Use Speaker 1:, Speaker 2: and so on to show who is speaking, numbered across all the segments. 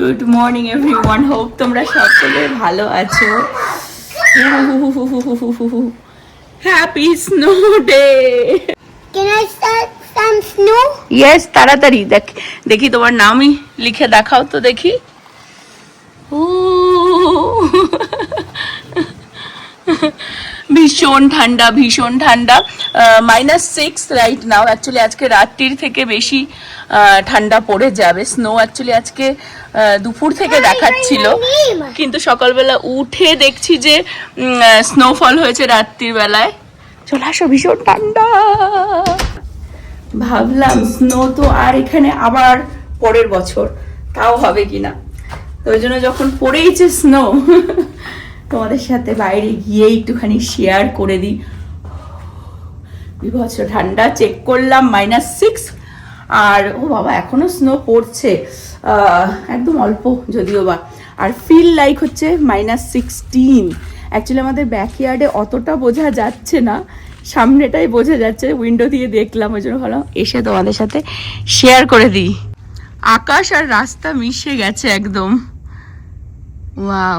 Speaker 1: Good morning everyone, hope তোমরা সকলে ভালো আছো। Happy snow day.
Speaker 2: Can I start some snow?
Speaker 1: Yes, তাড়াতাড়ি দেখি তোমার নামই লিখে দেখাও তো দেখি। ও ভীষণ ঠান্ডা, ভীষণ ঠান্ডা। -6 রাইট নাও। অ্যাকচুয়ালি আজকে রাত্রির থেকে বেশি ঠান্ডা পড়ে যাবে। স্নো অ্যাকচুয়ালি আজকে দুপুর থেকে দেখাচ্ছিল, কিন্তু সকালবেলা উঠে দেখছি যে স্নোফল হয়েছে রাত্রির বেলায়। চলে আসো, ভীষণ ঠান্ডা। ভাবলাম স্নো তো আর এখানে আবার পরের বছর তাও হবে কিনা, তো ওই জন্য যখন পড়েইছে স্নো, তোমাদের সাথে বাইরে গিয়ে একটুখানি শেয়ার করে দিই। বিভৎস ঠান্ডা, চেক করলাম -6। আর ও বাবা, এখনো স্নো পড়ছে, একদম অল্প যদিও বা। আর ফিল লাইক হচ্ছে -16। অ্যাকচুয়ালি আমাদের ব্যাকইয়ার্ডে অতটা বোঝা যাচ্ছে না, সামনেটাই বোঝা যাচ্ছে, উইন্ডো দিয়ে দেখলাম, ওই জন্য ভালো এসে তোমাদের সাথে শেয়ার করে দিই। আকাশ আর রাস্তা মিশে গেছে একদম। ওয়াও,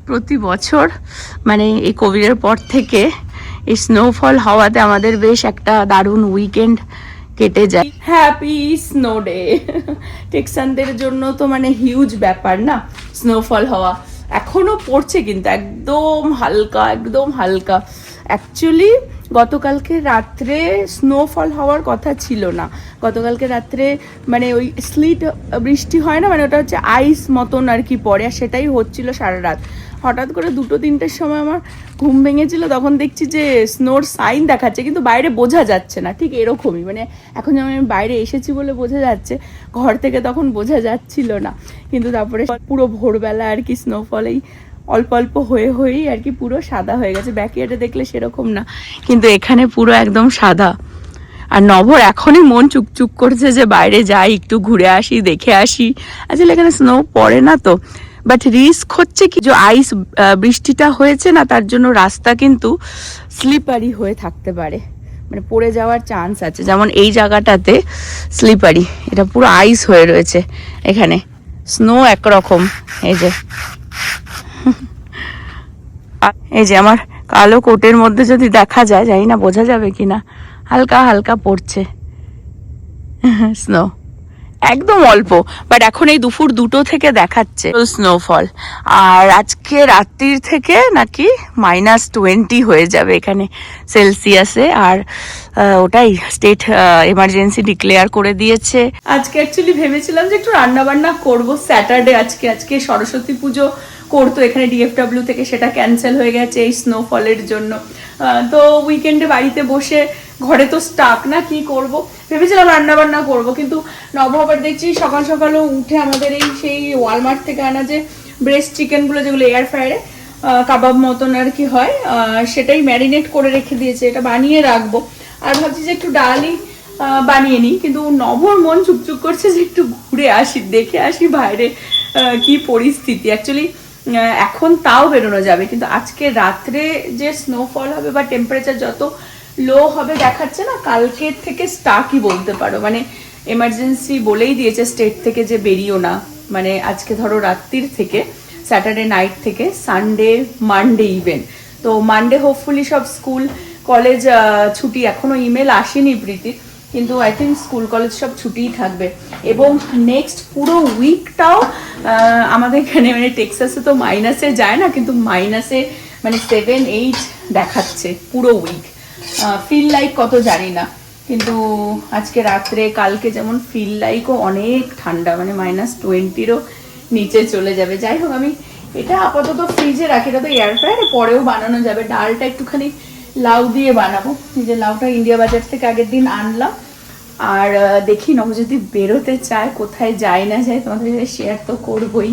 Speaker 1: প্রতি বছর মানে এই কোভিডের পর থেকে এই স্নোফল হওয়াতে আমাদের বেশ একটা দারুণ উইকেন্ড কেটে যায়। Happy snow day. টেক্সানদের জন্য তো মানে হিউজ ব্যাপার না স্নোফল হওয়া। এখনো পড়ছে কিন্তু একদম হালকা, একদম হালকা। অ্যাকচুয়ালি গতকালকে রাত্রে স্নোফল হওয়ার কথা ছিল না। গতকালকে রাত্রে মানে ওই স্লিট বৃষ্টি হয় না, মানে ওটা হচ্ছে আইস মতন আর কি পড়ে, আর সেটাই হচ্ছিল সারা রাত। হঠাৎ করে 2-3টের সময় আমার ঘুম ভেঙেছিল, তখন দেখছি যে স্নোর সাইন দেখাচ্ছে, কিন্তু বাইরে বোঝা যাচ্ছে না। ঠিক এরকমই, মানে এখন যেমন আমি বাইরে এসেছি বলে বোঝা যাচ্ছে, ঘর থেকে তখন বোঝা যাচ্ছিল না। কিন্তু তারপরে পুরো ভোরবেলা আর কি স্নোফলেই অল্প অল্প হয়েই আর কি পুরো সাদা হয়ে গেছে। ব্যাকইয়ার্ডে দেখলে সেরকম না, কিন্তু এখানে পুরো একদম সাদা। আর নভর এখনই মন চুকচুক করছে যে বাইরে যাই, একটু ঘুরে আসি, দেখে আসি। আসলে এখানে স্নো পড়ে না তো, বাট রিস্ক হচ্ছে কি, যে আইস বৃষ্টিটা হয়েছে না, তার জন্য রাস্তা কিন্তু স্লিপারি হয়ে থাকতে পারে, মানে পড়ে যাওয়ার চান্স আছে। যেমন এই জায়গাটাতে স্লিপারি, এটা পুরো আইস হয়ে রয়েছে। এখানে স্নো একরকম, এই যে এই যে আমার কালো কোটের মধ্যে যদি দেখা যায়, জানি না বোঝা যাবে কিনা, হালকা হালকা পড়ছে স্নো, একদম অল্প। বাট এখন এই দুপুর 2টো থেকে দেখাচ্ছে স্নোফল। আর আজকে রাত্রির থেকে নাকি -20 হয়ে যাবে এখানে সেলসিয়াসে। আর ওটাই স্টেট এমার্জেন্সি ডিক্লেয়ার করে দিয়েছে। আজকে অ্যাকচুয়ালি ভেবেছিলাম যে একটু রান্না বান্না করবো স্যাটারডে। আজকে সরস্বতী পুজো করতো এখানে ডিএফডব্লিউ থেকে, সেটা ক্যান্সেল হয়ে গেছে এই স্নোফলের জন্য। তো উইকেন্ডে বাড়িতে বসে, ঘরে তো স্টাক না, কি করব, ভেবেছিলাম রান্না বান্না করবো। কিন্তু নব আবার দেখছি সকাল সকালও উঠে আমাদের এই সেই ওয়ালমার্ট থেকে আনা যে ব্রেস্ট চিকেনগুলো, যেগুলো এয়ার ফ্রায়ারে কাবাব মতন আর কি হয়, সেটাই ম্যারিনেট করে রেখে দিয়েছে, এটা বানিয়ে রাখবো। আর ভাবছি যে একটু ডালই বানিয়ে নিই, কিন্তু নভর মন চুকচুক করছে যে একটু ঘুরে আসি, দেখে আসি বাইরে কি পরিস্থিতি। অ্যাকচুয়ালি এখন তাও বেরোনো যাবে, কিন্তু আজকে রাত্রে যে স্নোফল হবে বা টেম্পারেচার যত লো হবে দেখাচ্ছে না, কালকের থেকে স্টার্টই বলতে পারো। মানে এমার্জেন্সি বলেই দিয়েছে স্টেট থেকে যে বেরিও না, মানে আজকে ধরো রাত্রির থেকে, স্যাটারডে নাইট থেকে সানডে মানডে ইভেন। তো মানডে হোপফুলি সব স্কুল কলেজ ছুটি। এখনো ইমেল আসেনি প্রীতির, কিন্তু আই থিঙ্ক স্কুল কলেজ সব ছুটিই থাকবে। এবং নেক্সট পুরো উইকটাও আমাদের এখানে, মানে টেক্সাসে তো মাইনাসে যায় না, কিন্তু মাইনাসে মানে 7-8 দেখাচ্ছে পুরো উইক। ফিল লাইক কত জানি না, কিন্তু আজকে রাত্রে, কালকে যেমন ফিল লাইকও অনেক ঠান্ডা, মানে -20-রও নিচে চলে যাবে। যাই হোক, আমি এটা আপাতত ফ্রিজে রাখি, এটা তো এয়ার ফ্রায়ারে পরেও বানানো যাবে। ডালটা একটুখানি লাউ দিয়ে বানাবো, যে লাউটা ইন্ডিয়া বাজার থেকে আগের দিন আনলাম। আর দেখি নব যদি বেরোতে চায়, কোথায় যায় না যায়, তোমাদের সাথে শেয়ার তো করবোই।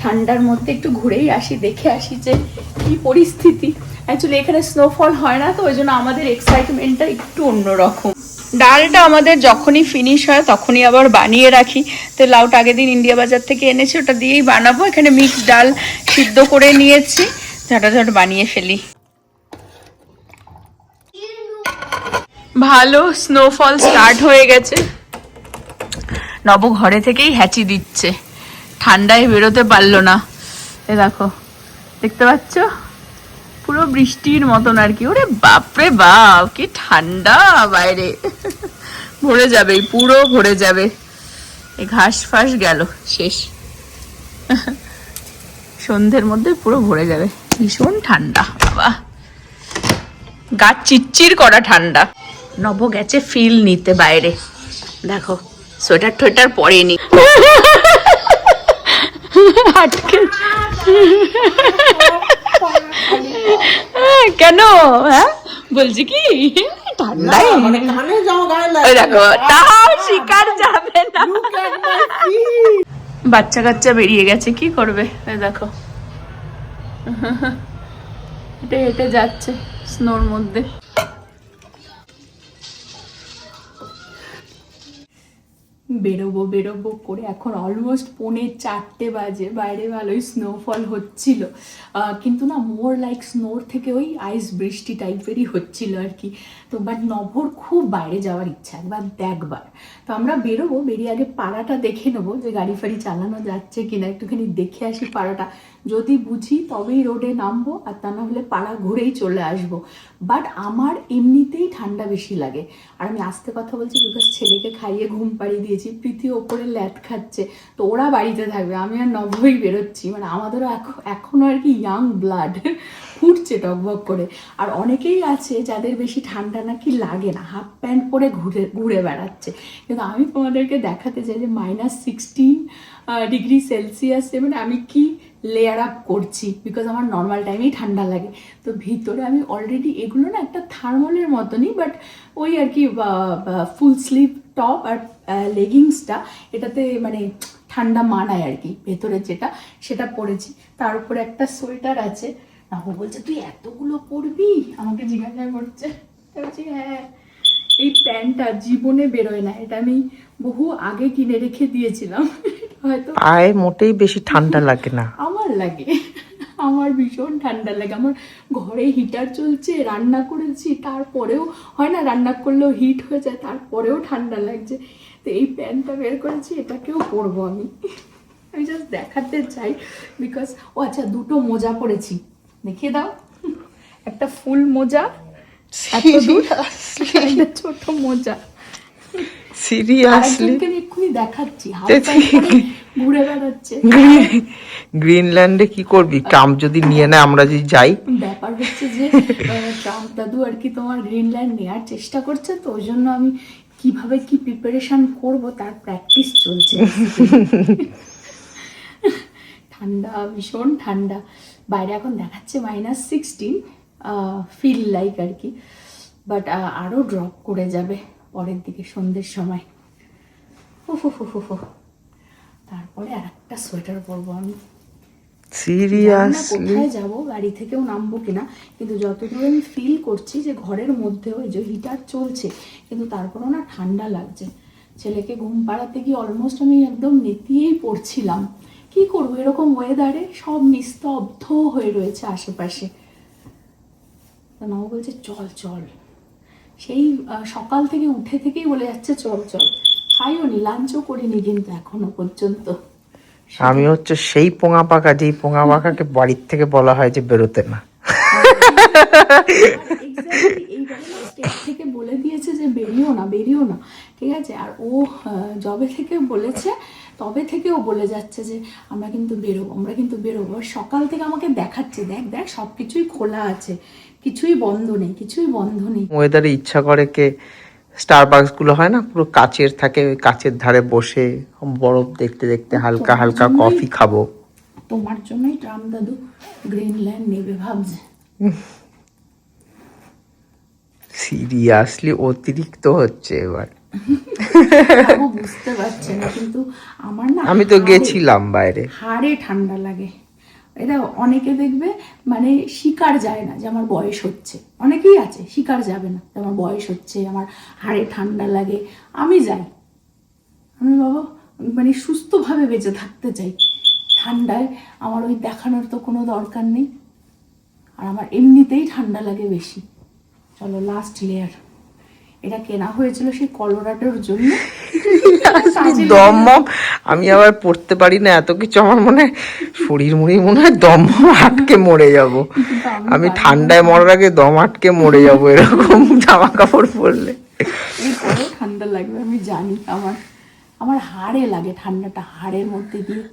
Speaker 1: ঠান্ডার মধ্যে একটু ঘুরেই আসি, দেখে আসি যে কি পরিস্থিতি। অ্যাকচুয়ালি এখানে স্নোফল হয় না, তো ওই জন্য আমাদের এক্সাইটমেন্টটা একটু অন্যরকম। ডালটা আমাদের যখনই ফিনিশ হয় তখনই আবার বানিয়ে রাখি। তো লাউটা আগের দিন ইন্ডিয়া বাজার থেকে এনেছি, ওটা দিয়েই বানাবো। এখানে মিক্স ডাল সিদ্ধ করে নিয়েছি, ঝটাঝট বানিয়ে ফেলি। ভালো স্নোফল স্টার্ট হয়ে গেছে। নব ঘরে থেকেই হ্যাচি দিচ্ছে, ঠান্ডায় বেরোতে পারলো না। এ দেখো, দেখতে পাচ্ছ পুরো বৃষ্টির মতন আর কি। ওরে বাপরে বাপ, কি ঠান্ডা বাইরে। ভরে যাবে, পুরো ভরে যাবে। এই ঘাস ফাঁস গেল, শেষ। সন্ধ্যের মধ্যে পুরো ভরে যাবে। ভীষণ ঠান্ডা বাবা, গা চিচ্চির করা ঠান্ডা। নব গেছে ফিল নিতে বাইরে, দেখো সোয়েটার টোয়েটার পরেনি। আটকে কেন? হ্যাঁ বলছি কি ঠান্ডায় দেখো, তাও শিকার যাবে না। বাচ্চা কাচ্চা বেরিয়ে গেছে, কি করবে? দেখো হেঁটে হেঁটে যাচ্ছে স্নোর মধ্যে। বেরোবো বেরোবো করে এখন অলমোস্ট 4:45 বাজে। বাইরে ভালোই স্নোফল হচ্ছিল, কিন্তু না মোর লাইক স্নোর থেকে ওই আইস বৃষ্টি টাইপেরই হচ্ছিল আর কি। তো বাট নভোর খুব বাইরে যাওয়ার ইচ্ছা, একবার দেখবার। তো আমরা বেরোবো, বেরিয়ে আগে পাড়াটা দেখে নেবো যে গাড়ি ফাড়ি চালানো যাচ্ছে কিনা, একটুখানি দেখে আসি পাড়াটা। যদি বুঝি তবেই রোডে নামবো, আর তা না হলে পাড়া ঘুরেই চলে আসবো। বাট আমার এমনিতেই ঠান্ডা বেশি লাগে। আর আমি আস্তে কথা বলছি বিকজ ছেলেকে খাইয়ে ঘুম পাড়িয়ে দিয়েছি, প্রীতি ওপরে ল্যাট খাচ্ছে। তো ওরা বাড়িতে থাকবে, আমি আর নভই বেরোচ্ছি। মানে আমাদেরও এখনও আর কি ইয়াং ব্লাড ফুটছে টকবক করে। আর অনেকেই আছে যাদের বেশি ঠান্ডা নাকি লাগে না, হাফ প্যান্ট পরে ঘুরে বেড়াচ্ছে। কিন্তু আমি তোমাদেরকে দেখাতে চাই যে -16 ডিগ্রি সেলসিয়াসে মানে আমি কি লেয়ার আপ করছি, বিকজ আমার নর্মাল টাইমেই ঠান্ডা লাগে। তো ভিতরে আমি অলরেডি এগুলো না একটা থার্মালের মতনই, বাট ওই আর কি ফুল স্লিভ টপ আর লেগিংসটা, এটাতে মানে ঠান্ডা মানায় আর কি। ভেতরে যেটা সেটা পরেছি, তার উপরে একটা সোয়েটার আছে। নাহু বলছে তুই এতগুলো পরবি, আমাকে জিজ্ঞাসা করছে। বলছি হ্যাঁ, এই প্যান্টটা জীবনে বেরোয় না, এটা আমি বহু আগে কিনে রেখে দিয়েছিলাম। হয়তো
Speaker 3: আয় মোটেই বেশি ঠান্ডা লাগে না,
Speaker 1: আমার লাগে, আমার ভীষণ ঠান্ডা লাগে। আমার ঘরে হিটার চলছে, রান্না করেছি, তারপরেও হয় না রান্না করলেও হিট হয়ে যায়, তারপরেও ঠান্ডা লাগছে। তো এই প্যান্টটা বের করেছি, এটাকেও পরবো আমি। আমি জাস্ট দেখাতে চাই বিকজ ও আচ্ছা, দুটো মোজা পরেছি, দেখিয়ে দাও। একটা ফুল মোজা, একটা ছোট মোজা।
Speaker 3: সিরিয়াসলি
Speaker 1: এক্ষুনি দেখাচ্ছি, হাফ প্যান্ট পরে ঘুরে বেড়াচ্ছে।
Speaker 3: গ্রিনল্যান্ডে কি করবি? ট্রাম্প যদি নিয়ে নেয়, আমরা যদি যাই।
Speaker 1: ব্যাপার হচ্ছে যে ট্রাম্প দাদু আর কি তোমার গ্রিনল্যান্ড নেওয়ার চেষ্টা করছে, তো ওই জন্য আমি কিভাবে কি প্রিপারেশন করব তার প্র্যাকটিস চলছে। ঠান্ডা, ভীষণ ঠান্ডা বাইরে। এখন দেখাচ্ছে -16, ফিল লাইক আর কি। বাট আরও ড্রপ করে যাবে পরের দিকে সন্ধ্যের সময়। তারপরে আর একটা সোয়েটার পরবো আমি।
Speaker 3: সিরিয়াসলি
Speaker 1: কোথায় যাবো, গাড়ি থেকেও নামবো কিনা, কিন্তু যতদূর আমি ফিল করছি যে ঘরের মধ্যেও এই যে হিটার চলছে, কিন্তু তারপরেও না ঠান্ডা লাগছে। ছেলেকে ঘুম পাড়াতে গিয়ে অলমোস্ট আমি একদম নেতিয়েই পড়ছিলাম। কি করবো এরকম ওয়েদারে, সব নিস্তব্ধ হয়ে রয়েছে আশেপাশে। তা নাও বলছে চল চল, সেই সকাল থেকে উঠে থেকেই বলে যাচ্ছে চল চল। খাইও নি, লাঞ্চও করিনি কিন্তু এখনো পর্যন্ত।
Speaker 3: আমি হচ্ছে সেই পোঙা পাকা, যেই পোঙা পাকাকে বাড়ির থেকে বলা হয় যে বেরোতে না।
Speaker 1: থেকে বলে দিয়েছে যে বেরিও না বেরিও না, ঠিক আছে। আর ও যবে থেকে বলেছে তবে থেকে ও বলে যাচ্ছে যে আমরা কিন্তু বেরোবো, আমরা কিন্তু বেরোবো। সকাল থেকে আমাকে দেখাচ্ছে, দেখ দেখ সব কিছুই খোলা আছে, কিছুই বন্ধ নেই, কিছুই বন্ধ নেই।
Speaker 3: ওয়েদারে ইচ্ছা করে কে স্টারবাকস গুলো হয় না, পুরো কাচের থাকে, ওই কাচের ধারে বসে বরফ দেখতে দেখতে হালকা হালকা কফি খাবো।
Speaker 1: তোমার জন্যই ট্রাম্প দাদু গ্রিনল্যান্ড নেবে ভাবছে।
Speaker 3: সিরিয়াসলি অতিরিক্ত হচ্ছে এবার।
Speaker 1: বুঝতে পারছে না, কিন্তু আমার না,
Speaker 3: আমি তো গেছিলাম বাইরে,
Speaker 1: হাড়ে ঠান্ডা লাগে। এটা অনেকে দেখবে মানে শিকার যায় না যে আমার বয়স হচ্ছে, অনেকেই আছে শিকার যাবে না যে আমার বয়স হচ্ছে, আমার হাড়ে ঠান্ডা লাগে। আমি যাই, আমি বাবা মানে সুস্থভাবে বেঁচে থাকতে চাই। ঠান্ডায় আমার ওই দেখানোর তো কোনো দরকার নেই, আর আমার এমনিতেই ঠান্ডা লাগে বেশি। চলো লাস্ট লেয়ার, এটা কেনা হয়েছিল সেই কলোরাডোর জন্য, কাজে
Speaker 3: দমম, আমি আবার পড়তে পারি না এত কিছু, আমার মনে হয় শরীর মুড়ি মনে হয় দম আটকে মরে যাব। আমি ঠান্ডায় মরার আগে দম আটকে মরে যাব এরকম জামা কাপড় পরলে।
Speaker 1: এরপরেও ঠান্ডা লাগবে আমি জানি, আমার আমার হাড়ে লাগে ঠান্ডাটা, হাড়ের মধ্যে দিয়ে।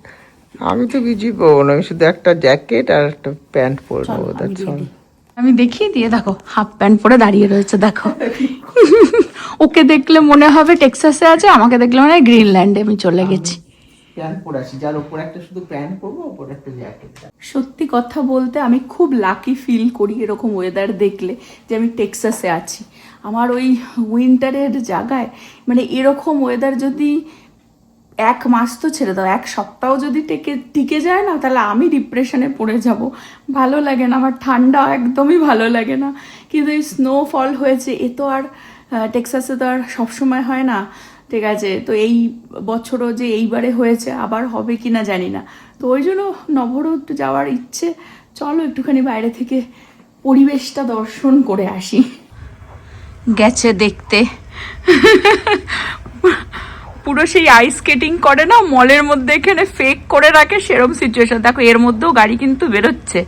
Speaker 3: আমি তো কিছুই পরবো না, আমি শুধু একটা জ্যাকেট আর একটা প্যান্ট পরে
Speaker 1: চলো,
Speaker 3: নেবো,
Speaker 1: আমি
Speaker 3: that's all.
Speaker 1: ready। আমি দেখিয়ে দিয়ে দেখো হাফ প্যান্ট পরে দাঁড়িয়ে রয়েছে দেখো। ওকে দেখলে মনে হবে টেক্সাসে আছে, আমাকে দেখলে মনে হয় গ্রিনল্যান্ডে আমি চলে গেছি।
Speaker 3: প্যান্ট পরে আসি, যার উপর একটা শুধু প্যান্ট পরবো, উপর একটা জ্যাকেট।
Speaker 1: সত্যি কথা বলতে আমি খুব লাকি ফিল করি এরকম ওয়েদার দেখলে, যে আমি টেক্সাসে আছি। আমার ওই উইন্টারের জায়গায় মানে এরকম ওয়েদার যদি এক মাস তো ছেড়ে দাও, এক সপ্তাহ যদি টিকে যায় না, তাহলে আমি ডিপ্রেশনে পড়ে যাব। ভালো লাগে না আমার ঠান্ডা, একদমই ভালো লাগে না। কিন্তু এই স্নোফল হয়েছে, এ তো আর টেক্সাসে তো আর সবসময় হয় না, ঠিক আছে? তো এই বছরও যে এইবারে হয়েছে, আবার হবে কি না জানি না। তো ওই জন্য নভরোড যাওয়ার ইচ্ছে, চলো একটুখানি বাইরে থেকে পরিবেশটা দর্শন করে আসি। গেছে দেখতে পুরো সেই আইস স্কেটিং করে না মলের মধ্যে, এখানে ফেক করে রাখে, সেরকম সিচুয়েশন। দেখো এর মধ্যেও গাড়ি কিন্তু বেরোচ্ছে,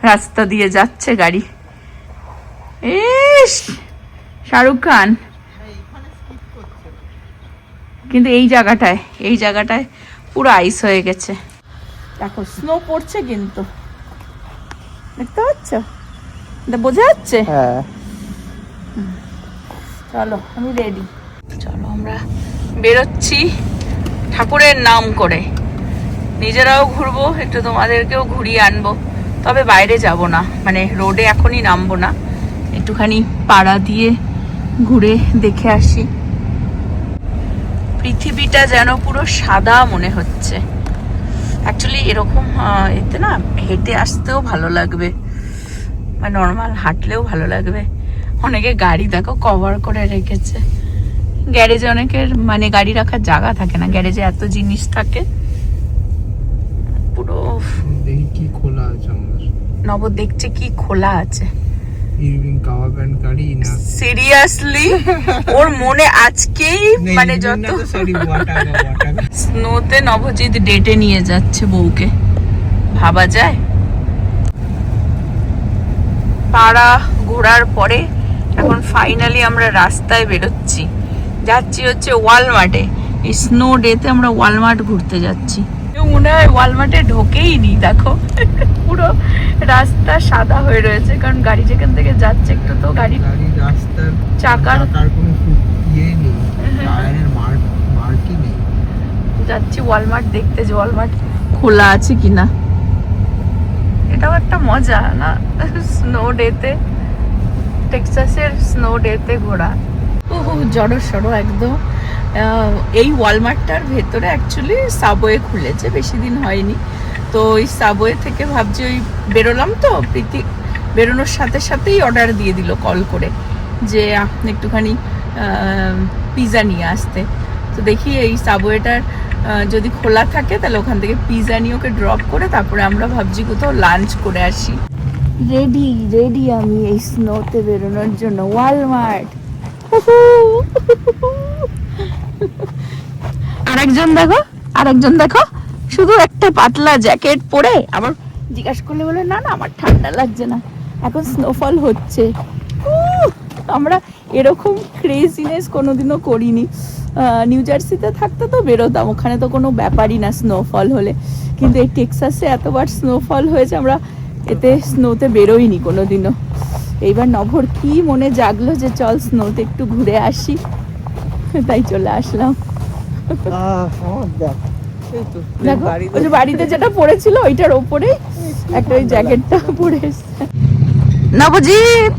Speaker 1: রাস্তা দিয়ে যাচ্ছে গাড়ি। ইস, শাহরুখ খান। কিন্তু এই জায়গাটায় পুরো আইস হয়ে গেছে। দেখো স্নো পড়ছে কিন্তু, দেখতে পাচ্ছ? বোঝা যাচ্ছে?
Speaker 3: হ্যাঁ।
Speaker 1: চলো আমি রেডি, চলো আমরা বেরোচ্ছি ঠাকুরের নাম করে। নিজেরাও ঘুরবো, একটু তোমাদেরকেও ঘুরিয়ে আনবো। তবে বাইরে যাব না, মানে রোডে এখনই নামবো না, একটুখানি পাড়া দিয়ে ঘুরে দেখে আসি। পৃথিবীটা যেন পুরো সাদা মনে হচ্ছে। অ্যাকচুয়ালি এরকম এতে না হেঁটে আসতেও ভালো লাগবে, বা নর্মাল হাঁটলেও ভালো লাগবে। অনেকে গাড়ি দেখো কভার করে রেখেছে। গ্যারেজে অনেকের মানে গাড়ি রাখার জায়গা থাকে না, গ্যারেজে এত জিনিস থাকে। পুরো
Speaker 3: দেখি কি খোলা আছে আমাদের।
Speaker 1: নব দেখছে কি খোলা আছে।
Speaker 3: ইরভিং কাওয়া প্যান্ট গাড়ি না,
Speaker 1: সিরিয়াসলি ওর মনে আজকেই মানে যত স্নোতে নবজিৎ ডেটে নিয়ে যাচ্ছে বউকে, ভাবা যায়? পাড়া ঘোরার পরে এখন ফাইনালি আমরা রাস্তায় বেরোচ্ছি, যাচ্ছি হচ্ছে ওয়ালমার্টে। এই স্নো ডেতে আমরা ওয়ালমার্ট ঘুরতে যাচ্ছি। মনে হয় ওয়ালমার্টে ঢোকেই নি, দেখো পুরো রাস্তা সাদা হয়ে রয়েছে, কারণ গাড়ি যেখান থেকে যাচ্ছে একটু তো গাড়ি
Speaker 3: রাস্তার
Speaker 1: চাকার
Speaker 3: কোনো ইয়ে নেই, টায়ারের মার্কই নেই।
Speaker 1: যাচ্ছি ওয়ালমার্ট দেখতে, যে ওয়ালমার্ট খোলা আছে কিনা। এটাও একটা মজা না, স্নো ডেতে, টেক্সাসের স্নো ডেতে ঘোরা। ও জড়ো সড়ো একদম। এই ওয়ালমার্টটার ভেতরে অ্যাকচুয়ালি সাবওয়ে খুলেছে, বেশি দিন হয়নি। তো ওই সাবওয়ে থেকে ভাবছি, ওই বেরোলাম তো, প্রীতি বেরোনোর সাথে সাথেই অর্ডার দিয়ে দিল কল করে যে আপনি একটুখানি পিৎজা নিয়ে আসতে। তো দেখি এই সাবওয়েটার যদি খোলা থাকে তাহলে ওখান থেকে পিৎজা নিয়ে ওকে ড্রপ করে তারপরে আমরা ভাবছি কোথাও লাঞ্চ করে আসি। রেডি আমি এই স্নোতে বেরোনোর জন্য। ওয়ালমার্ট। আরেকজন দেখো শুধু একটা পাতলা জ্যাকেট পরে, আবার জিজ্ঞাসা করলে বলে না না আমার ঠান্ডা লাগছে না, এখন স্নোফল হচ্ছে। আমরা এরকম ক্রেজিনেস কোনোদিনও করিনি। নিউ জার্সিতে থাকতে তো বেরোতাম, ওখানে তো কোনো ব্যাপারই না স্নোফল হলে, কিন্তু এই টেক্সাসে এতবার স্নোফল হয়েছে, আমরা এতে স্নোতে বেরোইনি কোনোদিনও। এইবার নভর কি মনে জাগলো যে চল স্নোতে একটু ঘুরে আসি, তাই চলে আসলাম। দেখো ওই যে বাড়িতে যেটা পড়েছিল ওইটার ওপরে একটা ওই জ্যাকেটটা পরে এসছে নবজিৎ।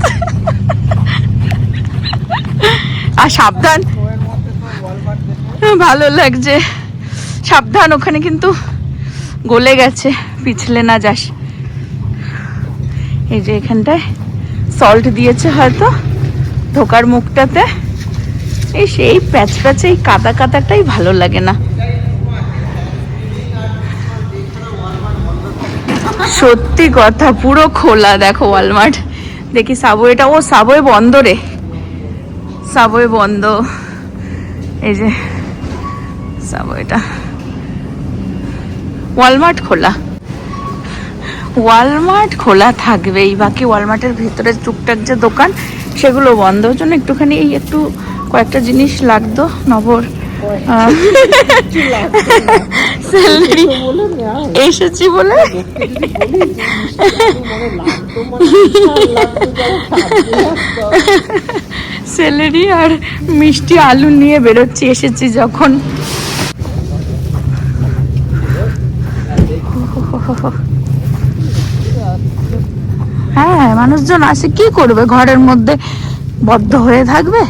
Speaker 1: আর সাবধান, ভালো লাগছে, সাবধান, ওখানে কিন্তু গলে গেছে, পিছলে না যাস। এই যে এখানটায় সল্ট দিয়েছে হয়তো ঢোকার মুখটাতে। এই সেই প্যাচ প্যাচে এই কাদা কাদাটাই ভালো লাগে না। সত্যি কথা, পুরো খোলা দেখো ওয়ালমার্ট। দেখি সাবওয়েটা, ও সাবওয়ে বন্ধ রে, সাবওয়ে বন্ধ। এই যে এটা ওয়ালমার্ট খোলা থাকবেই, বাকি ওয়ালমার্টের ভিতরে টুকটাক যে দোকান সেগুলো বন্ধ। ওর জন্য একটুখানি একটু কয়েকটা জিনিস লাগতো নবর স্যালারি এসেছি বলে স্যালারি আর মিষ্টি আলু নিয়ে বেরোচ্ছি এসেছি যখন। হ্যাঁ, মানুষজন আসে, কি করবে, ঘরের মধ্যে বদ্ধ হয়ে থাকবে।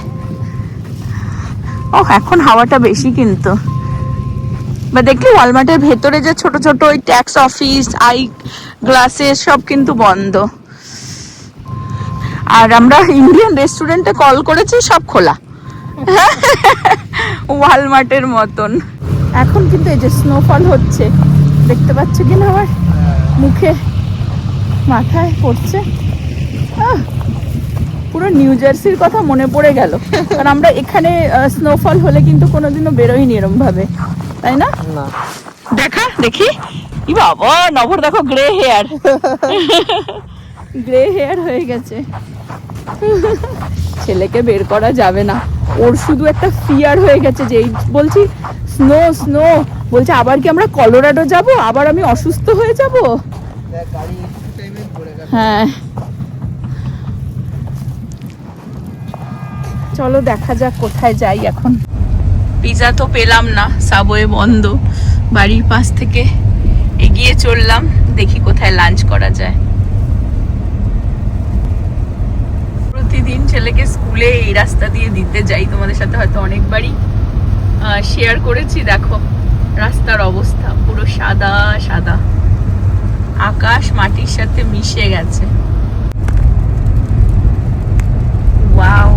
Speaker 1: ও এখন হাওয়াটা বেশি, কিন্তু বা দেখলি ওয়ালমার্টের ভেতরে যে ছোট ছোট ওই ট্যাক্স অফিস, আই গ্লাসেস সব কিন্তু বন্ধ। আর আমরা ইন্ডিয়ান রেস্টুরেন্টে কল করেছি, সব খোলা ওয়ালমার্টের মতন। এখন কিন্তু এই যে স্নোফল হচ্ছে, দেখতে পাচ্ছ কিনা আমার মুখে মাথায় পড়ছে। পুরো নিউ জার্সির কথা মনে পড়ে গেল, কারণ আমরা এখানে স্নোফল হলে কিন্তু কোনোদিনও বেরোইনি এরম ভাবে, তাই না? দেখি ই বাবা, নভর দেখো গ্রে হেয়ার হয়ে গেছে। ছেলেকে বের করা যাবে না, ওর শুধু একটা ফিয়ার হয়ে গেছে যে বলছি স্নো বলছে আবার কি আমরা কলোরাডো যাব, আবার আমি অসুস্থ হয়ে যাব। হ্যাঁ, চলো দেখা যাক কোথায় যাই এখন। পিজা তো পেলাম না, সাবওয়ে বন্ধ। বাড়ির পাশ থেকে এগিয়ে চললাম, দেখি কোথায় লাঞ্চ করা যায়। প্রতিদিন ছেলেকে স্কুলে এই রাস্তা দিয়ে দিতে যাই, তোমাদের সাথে হয়তো অনেকবারই শেয়ার করেছি। দেখো রাস্তার অবস্থা, পুরো সাদা সাদা, আকাশ মাটির সাথে মিশে গেছে। Wow,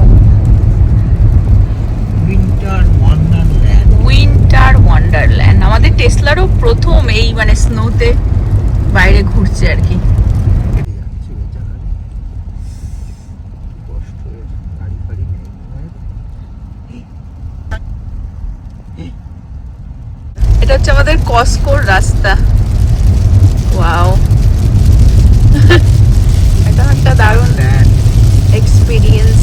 Speaker 1: winter Wonderland. আমাদের টেসলারও প্রথম এই মানে স্নোতে বাইরে ঘুরছে আর কি। এটা হচ্ছে আমাদের কসকোর রাস্তা। ওয়াও, এটা একটা দারুণ এক্সপিরিয়েন্স।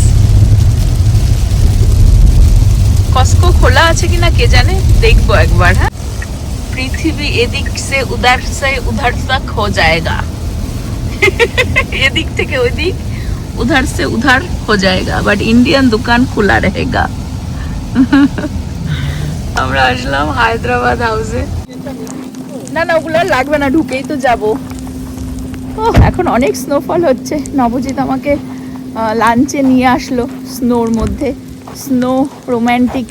Speaker 1: কসকো খোলা আছে কিনা কে জানে, দেখবো একবার। হ্যাঁ, পৃথিবী এদিক সে উধার তক হো যায়গা এদিক থেকে ওদিক, উধার সে উধার হো যায়গা, বাট ইন্ডিয়ান দোকান খোলা रहेगा। আমরা আসলাম হায়দ্রাবাদ হাউসে। না ওগুলো লাগবে না, ঢুকেই তো যাবো। এখন অনেক স্নোফল হচ্ছে। নবজিৎ আমাকে লাঞ্চে নিয়ে আসলো স্নোর মধ্যে, স্নো রোম্যান্টিক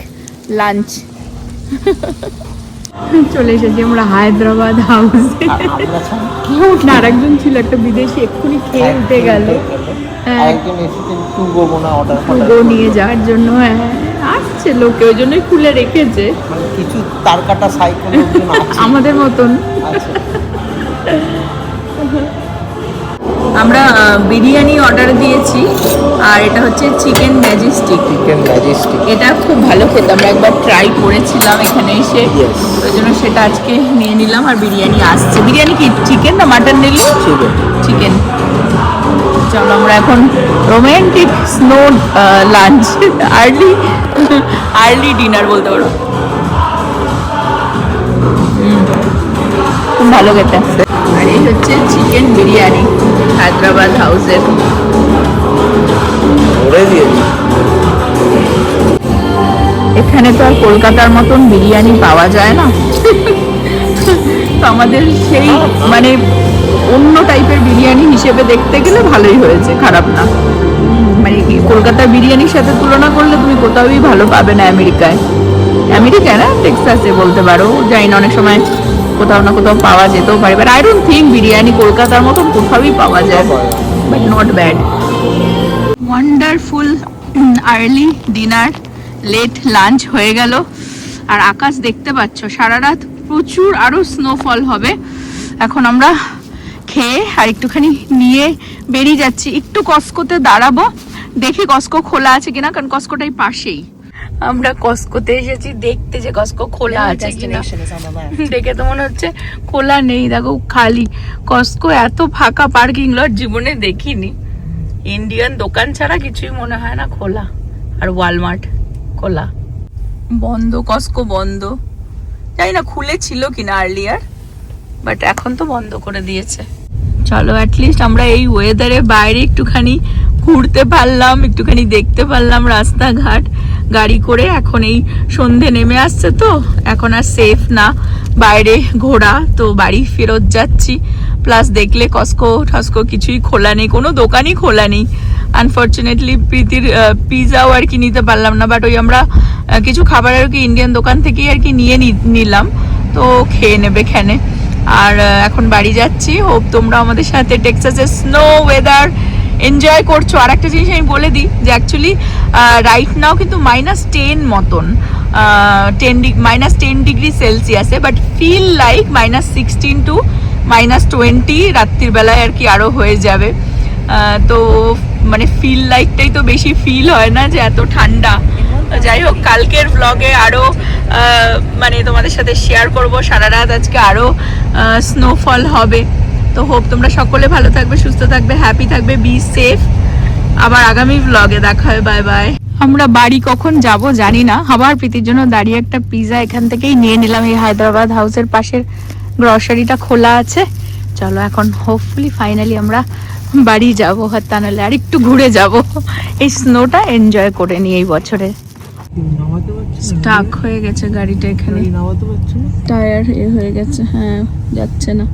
Speaker 1: লাঞ্চ। চলে এসেছি আমরা হায়দ্রাবাদ হাউসে। না, আরেকজন ছিল, একটা বিদেশি, এক্ষুনি খেয়ে উঠে গেল। টুগো নিয়ে যাওয়ার জন্য আসছে লোকে, ওই জন্যই খুলে রেখেছে।
Speaker 3: কিছু তার কাটা সাইকেল
Speaker 1: আমাদের মতন। আমরা বিরিয়ানি অর্ডার দিয়েছি, আর এটা হচ্ছে চিকেন ম্যাজেস্টিক। এটা খুব ভালো খেতে, আমরা একবার ট্রাই করেছিলাম এখানে এসে, ওই জন্য সেটা আজকে নিয়ে নিলাম। আর বিরিয়ানি আসছে। বিরিয়ানি কি চিকেন না মাটন নিলি? চিকেন। চলো আমরা এখন romantic snow lunch, early dinner বলতে পারো। খুব ভালো খেতে। আর এই হচ্ছে চিকেন বিরিয়ানি হায়দ্রাবাদ হাউসের। এখানে তো আর কলকাতার মতন বিরিয়ানি পাওয়া যায় না, তো আমাদের সেই মানে অন্য টাইপের বিরিয়ানি হিসেবে দেখতে গেলে ভালোই হয়েছে, খারাপ না। মানে কলকাতার বিরিয়ানির সাথে তুলনা করলে তুমি কোথাওই ভালো পাবে না। আমেরিকায় না, টেক্সাসে বলতে পারো, জানি না, অনেক সময় কোথাও না কোথাও পাওয়া যেতেও পারে, but I don't think biryani কলকাতার মতন কোথাওই পাওয়া যায়, but not bad. Wonderful early dinner, late lunch হয়ে গেল। আর আকাশ দেখতে পাচ্ছ, সারা রাত প্রচুর আরো স্নোফল হবে। এখন আমরা খেয়ে আর একটুখানি নিয়ে বেরিয়ে যাচ্ছি। একটু কসকোতে দাঁড়াবো, দেখি কসকো খোলা আছে কিনা, কারণ কসকোটাই পাশেই। আমরা কস্কোতে এসেছি দেখতে যে কস্কো খোলা আছে কিনা। দেখে তো মনে হচ্ছে খোলা নেই, দেখো খালি। কস্কো এত ফাঁকা পার্কিং লট জীবনে দেখিনি। ইন্ডিয়ান দোকান ছাড়া কিছুই মনে হয় না খোলা। আর ওয়ালমার্ট খোলা, বন্ধ। কস্কো বন্ধ, জানি না খুলেছিল কিনা আর্লিয়ার, বাট এখন তো বন্ধ করে দিয়েছে। চলো অ্যাটলিস্ট আমরা এই ওয়েদারে বাইরে একটুখানি ঘুরতে পারলাম, একটুখানি দেখতে পারলাম রাস্তাঘাট গাড়ি করে। এখন এই সন্ধে নেমে আসছে তো এখন আর সেফ না বাইরে ঘোরা, তো বাড়ি ফেরত যাচ্ছি। প্লাস দেখলে কস্কো টস্কো কিছুই খোলা নেই, কোনো দোকানই খোলা নেই। আনফর্চুনেটলি প্রীতির পিৎজাও আর কি নিতে পারলাম না, বাট ওই আমরা কিছু খাবার আর কি ইন্ডিয়ান দোকান থেকেই আর কি নিয়ে নিলাম, তো খেয়ে নেবে এখানে। আর এখন বাড়ি যাচ্ছি। হোপ তোমরা আমাদের সাথে টেক্সাসের স্নো ওয়েদার এনজয় করছো। আর একটা জিনিস আমি বলে দিই যে অ্যাকচুয়ালি রাইট নাও কিন্তু -10 মতন, -10 ডিগ্রি সেলসিয়াসে, বাট ফিল লাইক -16 to -20 রাত্রির বেলায় আর কি আরো হয়ে যাবে। তো মানে ফিল লাইকটাই তো বেশি ফিল হয় না যে এত ঠান্ডা। যাই হোক, কালকের ব্লগে আরো মানে তোমাদের সাথে শেয়ার করব। সারা রাত আজকে আরো স্নোফল হবে। তো হোপ তোমরা সকলে ভালো থাকবে, সুস্থ থাকবে, হ্যাপি থাকবে, বি সেফ। আবার আগামী ব্লগে দেখা হয়, বাই বাই। আমরা বাড়ি কখন যাব জানি না। আবার প্রীতির জন্য দাঁড়িয়ে একটা পিৎজা এখান থেকেই নিয়ে নিলাম। এই হায়দ্রাবাদ হাউসের পাশের গ্রসারিটা খোলা আছে। চলো এখন হোপফুলি ফাইনালি আমরা বাড়ি যাবো, আর তা নাহলে আর একটু ঘুরে যাব, এই স্নোটা এনজয় করে নিই এই বছরে। স্টাক হয়ে গেছে গাড়িটা এখানে, টায়ার এ হয়ে গেছে। হ্যাঁ, যাচ্ছে না।